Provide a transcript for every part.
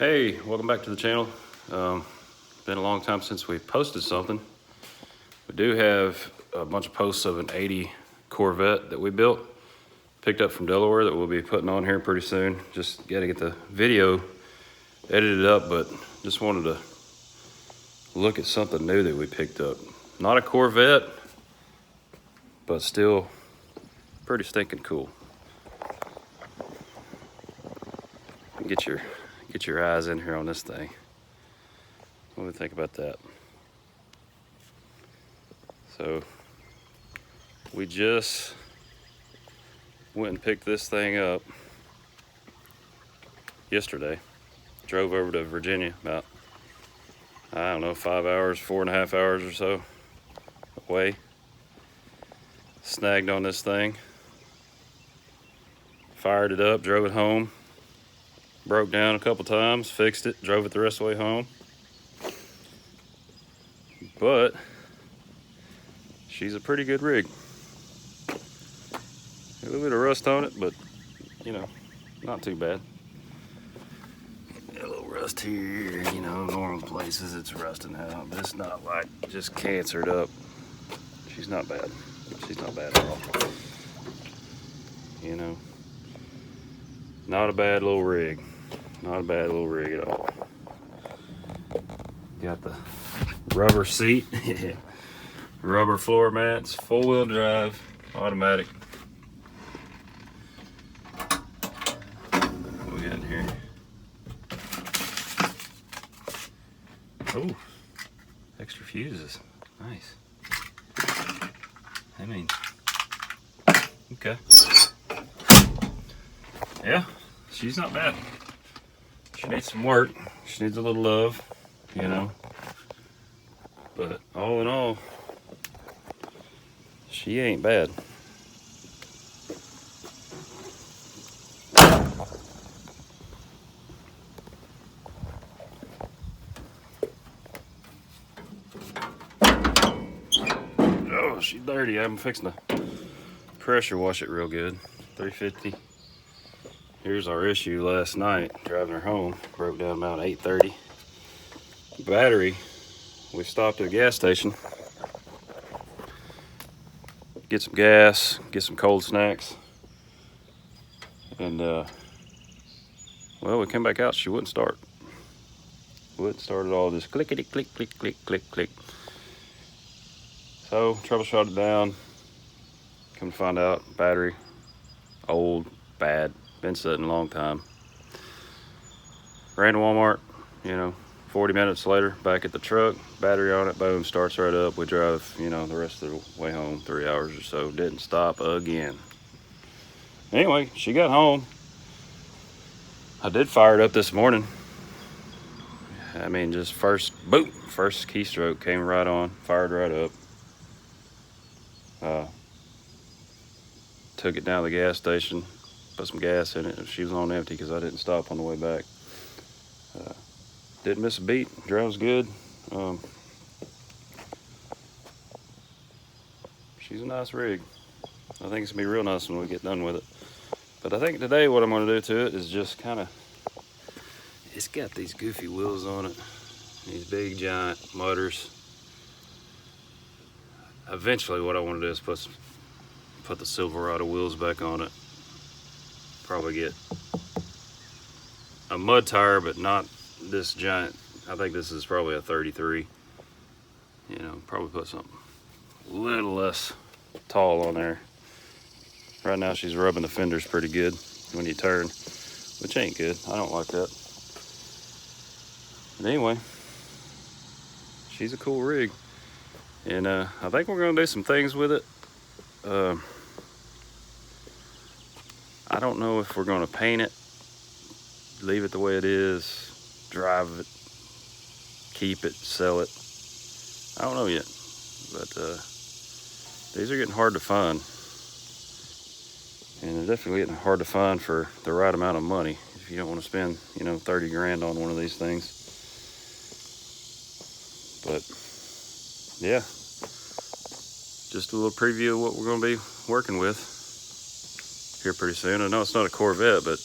Hey, welcome back to the channel. Been a long time since we posted something. We do have a bunch of posts of an 80 Corvette that we built, picked up from Delaware, that we'll be putting on here pretty soon. Just got to get the video edited up, but just wanted to look at something new that we picked up. Not a Corvette, but still pretty stinking cool. Get your eyes in here on this thing. What do we think about that? So we just went and picked this thing up yesterday. Drove over to Virginia about, I don't know, 5 hours, 4.5 hours or so away. Snagged on this thing. Fired it up, drove it home. Broke down a couple times, fixed it, drove it the rest of the way home. But she's a pretty good rig. A little bit of rust on it, but you know, not too bad. A little rust here, you know, normal places it's rusting out, but it's not like just cancered up. She's not bad. She's not bad at all. You know, not a bad little rig. Not a bad little rig at all. Got the rubber seat, rubber floor mats, 4-wheel drive, automatic. What we got in here? Oh, extra fuses. Nice. I mean, okay. Yeah, she's not bad. She needs some work. She needs a little love, you know. But all in all, she ain't bad. Oh, she's dirty. I'm fixing to pressure wash it real good. 350. Here's our issue last night, driving her home. Broke down about 8:30. Battery, we stopped at a gas station. Get some gas, get some cold snacks. And, well, we came back out, she wouldn't start. Wouldn't start at all, just clickety click, click, click, click, click. So, troubleshot it down. Come to find out, battery, old, bad. Been sitting a long time. Ran to Walmart, you know, 40 minutes later, back at the truck, battery on it, boom, starts right up. We drive, you know, the rest of the way home, 3 hours or so. Didn't stop again. Anyway, she got home. I did fire it up this morning. I mean, just first, boom, first keystroke came right on, fired right up. Took it down to the gas station. Put some gas in it. She was on empty because I didn't stop on the way back. Didn't miss a beat. Drives good. She's a nice rig. I think it's gonna be real nice when we get done with it. But I think today what I'm gonna do to it is just kind of, it's got these goofy wheels on it. These big giant motors. Eventually what I want to do is put the Silverado wheels back on it. Probably get a mud tire, but not this giant. I think this is probably a 33. You know, probably put something a little less tall on there. Right now she's rubbing the fenders pretty good when you turn, which ain't good. I don't like that. But anyway, she's a cool rig. And I think we're gonna do some things with it. I don't know if we're gonna paint it, leave it the way it is, drive it, keep it, sell it. I don't know yet, but these are getting hard to find. And they're definitely getting hard to find for the right amount of money. If you don't want to spend, you know, 30 grand on one of these things. But yeah, just a little preview of what we're gonna be working with here pretty soon. I know it's not a Corvette, but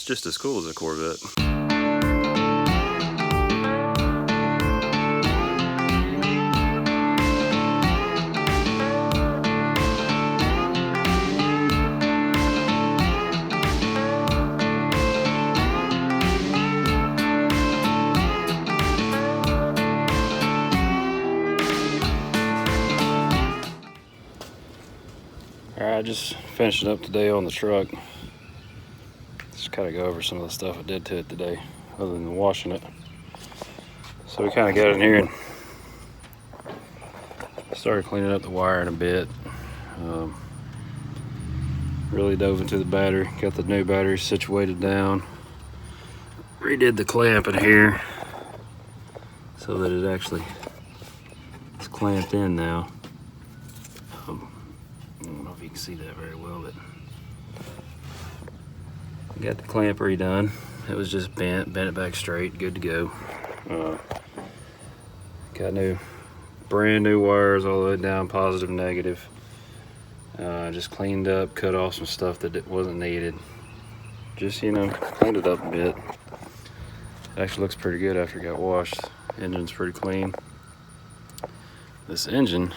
it's just as cool as a Corvette. Alright, just finishing up today on the truck. Just kind of go over some of the stuff I did to it today, other than washing it. So we kind of got in here and started cleaning up the wiring a bit. Really dove into the battery, got the new battery situated down. Redid the clamp in here so that it actually is clamped in now. I don't know if you can see that very well, but got the clamp redone. It was just bent it back straight, good to go. Got brand new wires all the way down, positive, negative. Just cleaned up, cut off some stuff that wasn't needed. Just, you know, cleaned it up a bit. It actually looks pretty good after it got washed. Engine's pretty clean. This engine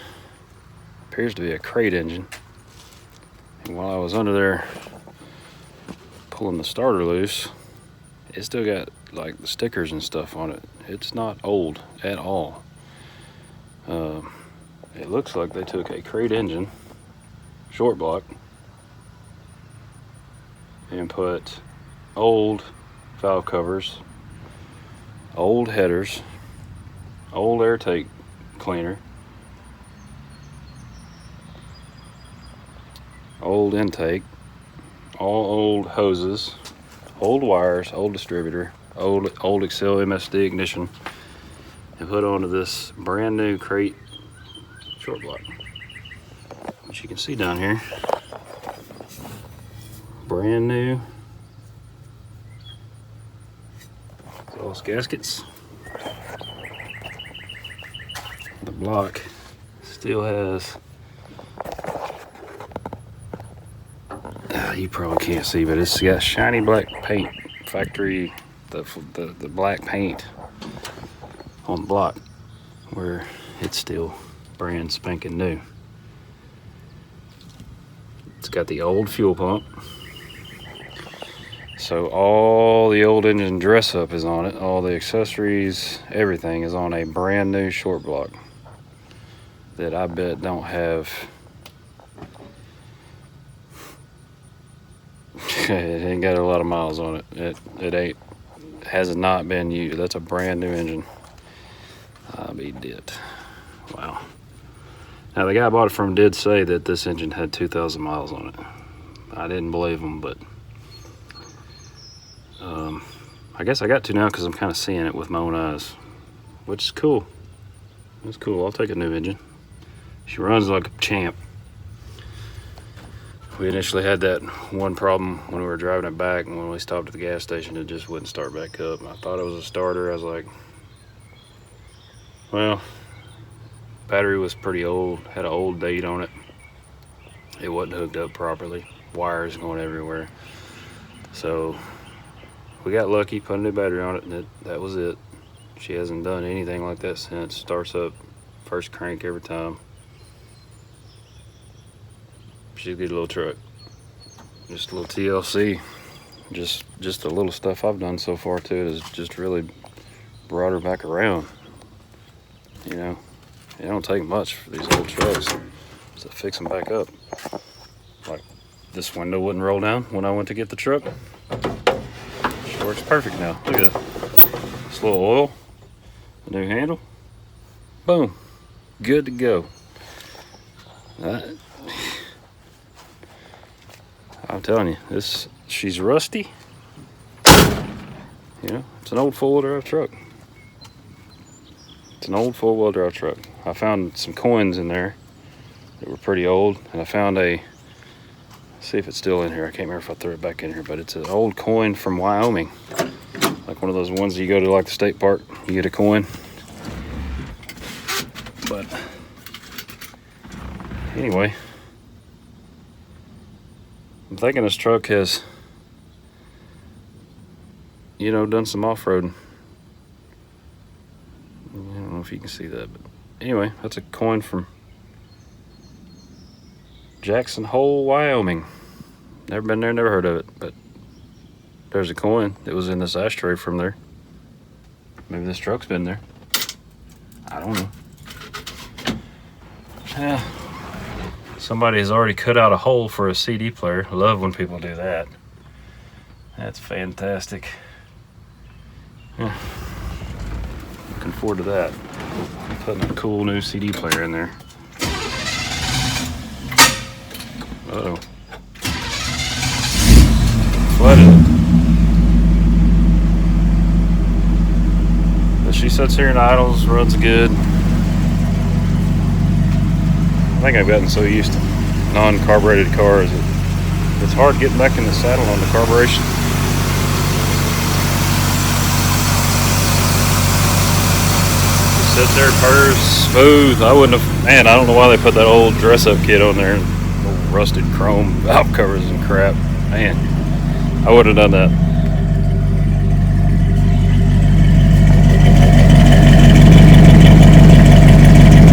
appears to be a crate engine. And while I was under there pulling the starter loose, it still got like the stickers and stuff on it. It's not old at all. It looks like they took a crate engine, short block, and put old valve covers, old headers, old air tank cleaner, old intake, all old hoses, old wires, old distributor, old Excel MSD ignition, and put onto this brand new crate short block, which you can see down here. Brand new exhaust gaskets. The block still has, you probably can't see, but it's got shiny black paint, factory, the black paint on the block, where it's still brand spanking new. It's got the old fuel pump, so all the old engine dress up is on it, all the accessories, everything is on a brand new short block that I bet don't have it ain't got a lot of miles on it. It has not been used. That's a brand new engine. I beat it. Wow. Now the guy I bought it from did say that this engine had 2,000 miles on it. I didn't believe him, but I guess I got to now because I'm kind of seeing it with my own eyes, which is cool. It's cool. I'll take a new engine. She runs like a champ. We initially had that one problem when we were driving it back, and when we stopped at the gas station, it just wouldn't start back up. I thought it was a starter. I was like, well, battery was pretty old, had an old date on it. It wasn't hooked up properly. Wires going everywhere. So we got lucky, put a new battery on it, and that was it. She hasn't done anything like that since. Starts up first crank every time. She's a good little truck. Just a little TLC. Just the little stuff I've done so far to it has just really brought her back around. You know, it don't take much for these old trucks to fix them back up. Like this window wouldn't roll down when I went to get the truck. She works perfect now. Look at that. Just a little oil, a new handle, boom, good to go. I'm telling you, she's rusty. You know, it's an old four-wheel drive truck. It's an old four-wheel drive truck. I found some coins in there that were pretty old, and I found see if it's still in here. I can't remember if I threw it back in here, but it's an old coin from Wyoming. Like one of those ones that you go to like the state park, you get a coin. But anyway, I'm thinking this truck has you know, done some off-roading. I don't know if you can see that, but anyway, that's a coin from Jackson Hole, Wyoming. Never been there, never heard of it, but there's a coin that was in this ashtray from there. Maybe this truck's been there. I don't know. Yeah. Somebody has already cut out a hole for a CD player. I love when people do that. That's fantastic. Yeah. Looking forward to that. Putting a cool new CD player in there. Uh-oh. Flooded it. But she sits here and idles, runs good. I think I've gotten so used to non-carbureted cars that it's hard getting back in the saddle on the carburation. It sits there, purrs, smooth. I wouldn't have, man, I don't know why they put that old dress-up kit on there. Old rusted chrome valve covers and crap. Man, I wouldn't have done that.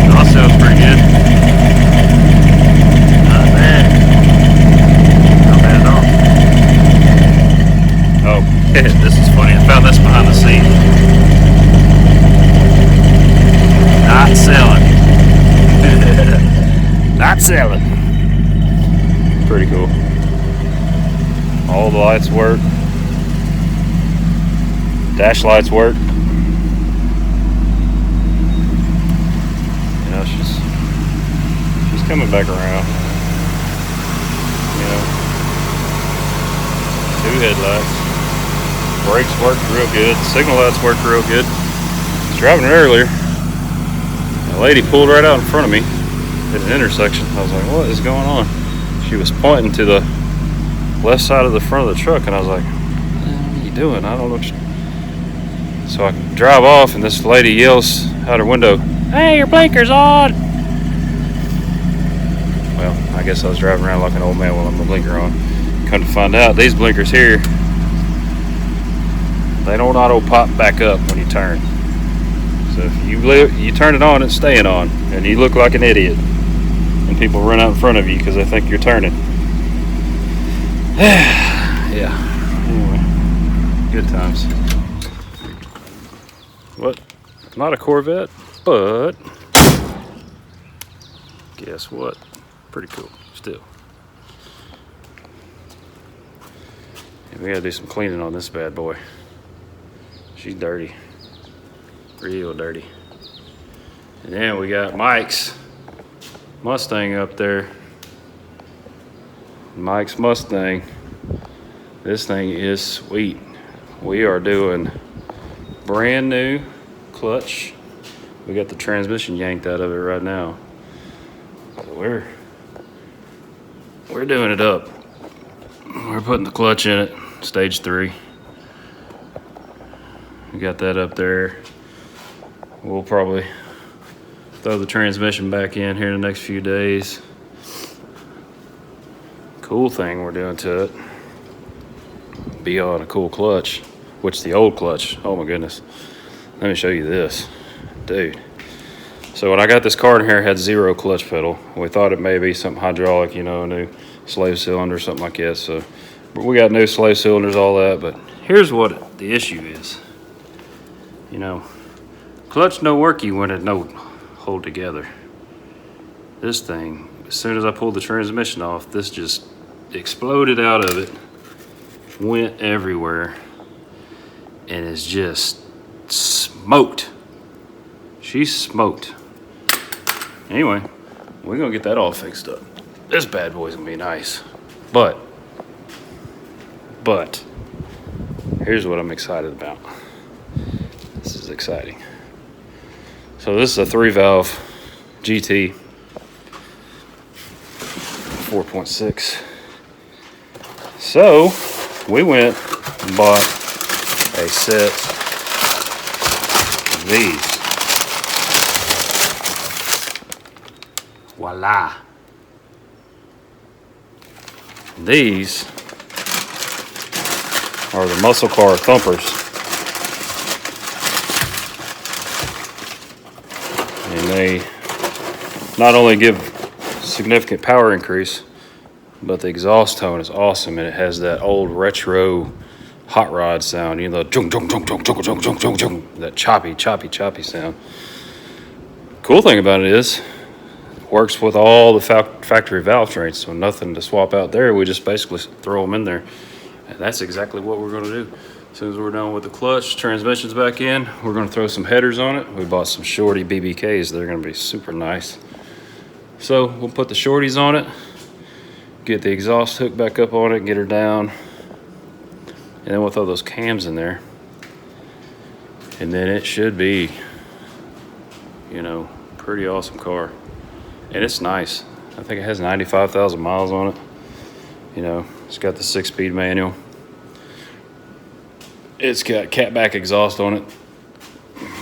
That sounds pretty good. Not bad. Not bad at all. Oh, this is funny. I found this behind the seat. Not selling. Not selling. Pretty cool. All the lights work. Dash lights work. You know, she's coming back around. You know, 2 headlights. Brakes work real good. Signal lights work real good. I was driving her earlier. A lady pulled right out in front of me at an intersection. I was like, what is going on? She was pointing to the left side of the front of the truck, and I was like, what are you doing? I don't know what you... So I drive off, and this lady yells out her window, hey, your blinker's on! Well, I guess I was driving around like an old man with my blinker on. Come to find out, these blinkers here, they don't auto pop back up when you turn. So if you turn it on, it's staying on, and you look like an idiot. And people run out in front of you because they think you're turning. Yeah. Anyway, good times. What? Not a Corvette, but guess what? Pretty cool. Still. And we gotta do some cleaning on this bad boy. She's dirty. Real dirty. And then we got Mike's Mustang up there. Mike's Mustang. This thing is sweet. We are doing brand new clutch. We got the transmission yanked out of it right now. So we're doing it up. We're putting the clutch in it, stage 3. We got that up there. We'll probably throw the transmission back in here in the next few days. Cool thing we're doing to it. Be on a cool clutch, which the old clutch, oh my goodness. Let me show you this, dude. So when I got this car in here, it had 0 clutch pedal. We thought it may be something hydraulic, you know, a new slave cylinder or something like that. So we got new slave cylinders, all that, but here's what the issue is. You know, clutch no worky when it no hold together. This thing, as soon as I pulled the transmission off, this just exploded out of it, went everywhere, and is just smoked. She's smoked. Anyway, we're gonna get that all fixed up. This bad boy's gonna be nice. But here's what I'm excited about. This is exciting. So this is a 3-valve GT 4.6. So we went and bought a set of these. Voila. are the muscle car thumpers. And they not only give significant power increase, but the exhaust tone is awesome, and it has that old retro hot rod sound, you know, that choppy sound. Cool thing about it is, it works with all the factory valve trains, so nothing to swap out there. We just basically throw them in there, and that's exactly what we're going to do. As soon as we're done with the clutch, transmission's back in, we're going to throw some headers on it. We bought some shorty BBKs. They're going to be super nice. So we'll put the shorties on it, get the exhaust hook back up on it, get her down, and then we'll throw those cams in there, and then it should be, you know, pretty awesome car. And it's nice. I think it has 95,000 miles on it. You know, it's got the 6-speed manual. It's got catback exhaust on it,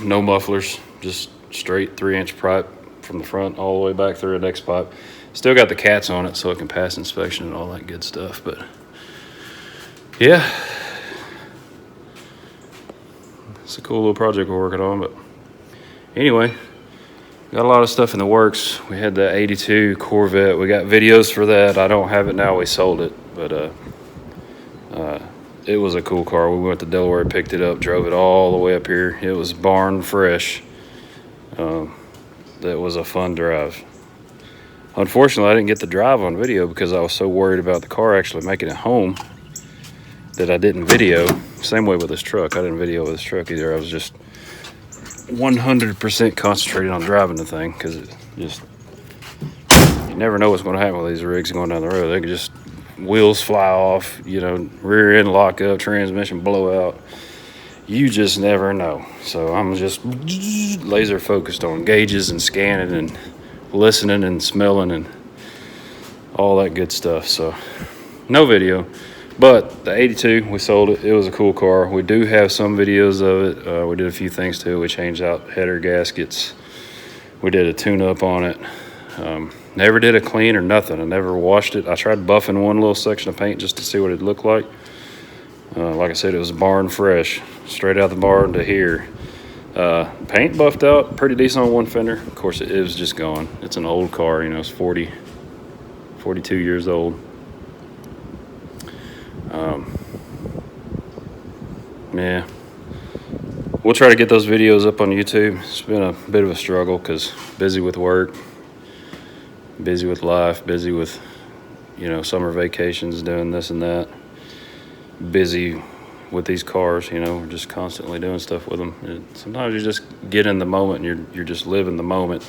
no mufflers, just straight 3-inch pipe from the front all the way back through a next pipe. Still got the cats on it so it can pass inspection and all that good stuff. But yeah, it's a cool little project we're working on. But anyway, got a lot of stuff in the works. We had the 82 Corvette. We got videos for that. I don't have it now. We sold it. But it was a cool car. We went to Delaware, picked it up, drove it all the way up here. It was barn fresh. That was a fun drive. Unfortunately, I didn't get the drive on video because I was so worried about the car actually making it home that I didn't video. Same way with this truck. I didn't video with this truck either. I was just 100% concentrated on driving the thing, because it just, you never know what's going to happen with these rigs going down the road. They can just, wheels fly off, you know, rear end lock up, transmission blow out. You just never know. So I'm just laser focused on gauges and scanning and listening and smelling and all that good stuff. So no video, but the 82, we sold it. It was a cool car. We do have some videos of it. We did a few things to it. We changed out header gaskets. We did a tune-up on it. Never did a clean or nothing. I never washed it. I tried buffing one little section of paint just to see what it looked like. Like I said, it was barn fresh, straight out the barn to here. Paint buffed out pretty decent on one fender. Of course, it was just gone. It's an old car, you know, it's 42 years old. Yeah, we'll try to get those videos up on YouTube. It's been a bit of a struggle because busy with work, busy with life, busy with, you know, summer vacations, doing this and that. Busy with these cars, you know, we're just constantly doing stuff with them. And sometimes you just get in the moment and you're just living the moment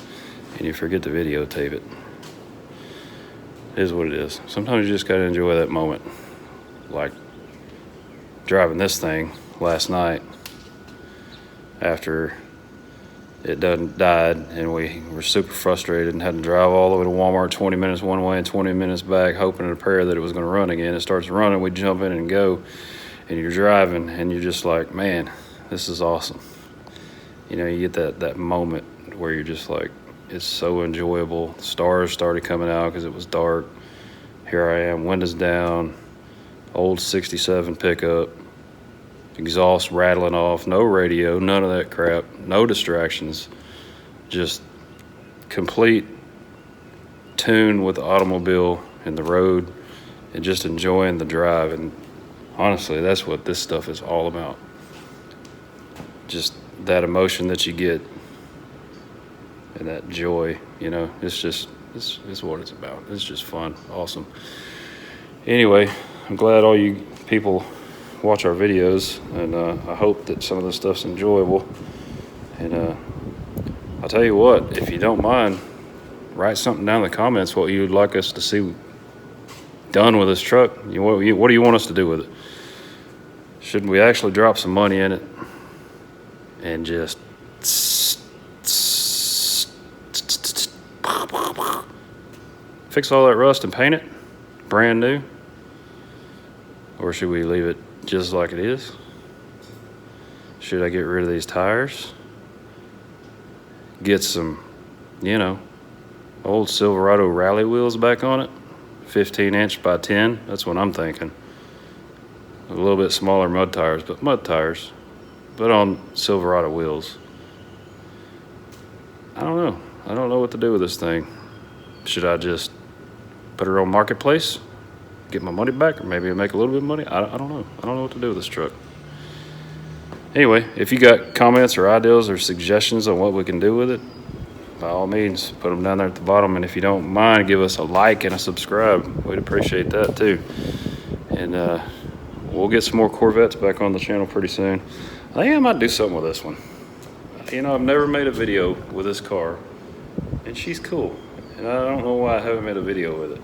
and you forget to videotape it. It is what it is. Sometimes you just gotta enjoy that moment. Like driving this thing last night after it died, and we were super frustrated and had to drive all the way to Walmart 20 minutes one way and 20 minutes back, hoping in a prayer that it was going to run again. It starts running, we jump in and go, and you're driving and you're just like, man, this is awesome. You know, you get that moment where you're just like, it's so enjoyable. The stars started coming out because it was dark. Here I am, windows down, old 67 pickup, exhaust rattling off, no radio, none of that crap, no distractions, just complete tune with the automobile and the road and just enjoying the drive. And honestly, that's what this stuff is all about. Just that emotion that you get and that joy, you know, it's what it's about. It's just fun, awesome. Anyway, I'm glad all you people watch our videos, and I hope that some of this stuff's enjoyable. And I'll tell you what, if you don't mind, write something down in the comments what you'd like us to see done with this truck. What do you want us to do with it? Should we actually drop some money in it and just fix all that rust and paint it brand new? Or should we leave it just like it is? Should I get rid of these tires? Get some, you know, old Silverado rally wheels back on it? 15 inch by 10, that's what I'm thinking. a little bit smaller mud tires, but on Silverado wheels. I don't know. I don't know what to do with this thing. Should I just put her on Marketplace, get my money back, or maybe make a little bit of money? I don't know. I don't know what to do with this truck. Anyway, if you got comments or ideas or suggestions on what we can do with it, by all means, put them down there at the bottom. And if you don't mind, give us a like and a subscribe. We'd appreciate that too. And we'll get some more Corvettes back on the channel pretty soon. I think I might do something with this one. You know, I've never made a video with this car, and she's cool. And I don't know why I haven't made a video with it.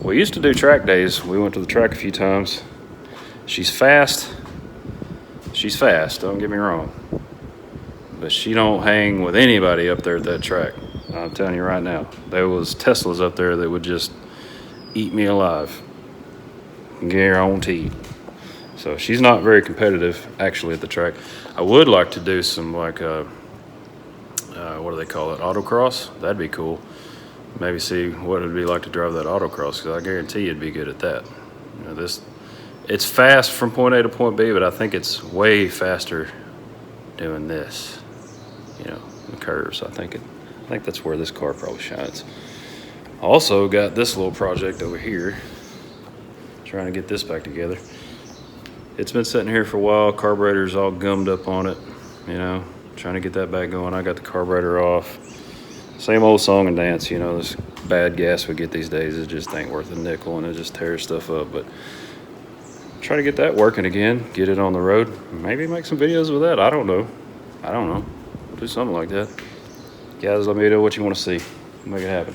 We used to do track days. We went to the track a few times. She's fast. She's fast, don't get me wrong. But she don't hang with anybody up there at that track. I'm telling you right now. There was Teslas up there that would just eat me alive. Guaranteed. So she's not very competitive, actually, at the track. I would like to do some, like, what do they call it, autocross? That'd be cool. Maybe see what it'd be like to drive that autocross, because I guarantee you'd be good at that. You know, it's fast from point A to point B, but I think it's way faster doing this, you know, the curves. I think that's where this car probably shines. Also got this little project over here, trying to get this back together. It's been sitting here for a while. Carburetor's all gummed up on it, you know, trying to get that back going. I got the carburetor off. Same old song and dance, you know, this bad gas we get these days, it just ain't worth a nickel, and it just tears stuff up. But try to get that working again, get it on the road, maybe make some videos with that. I don't know. Do something like that. Guys, let me know what you want to see. Make it happen.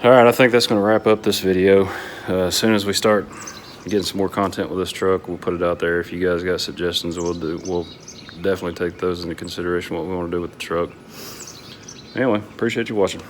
All right, I think that's going to wrap up this video. As soon as we start getting some more content with this truck, we'll put it out there. If you guys got suggestions, we'll definitely take those into consideration, what we want to do with the truck. Anyway, appreciate you watching.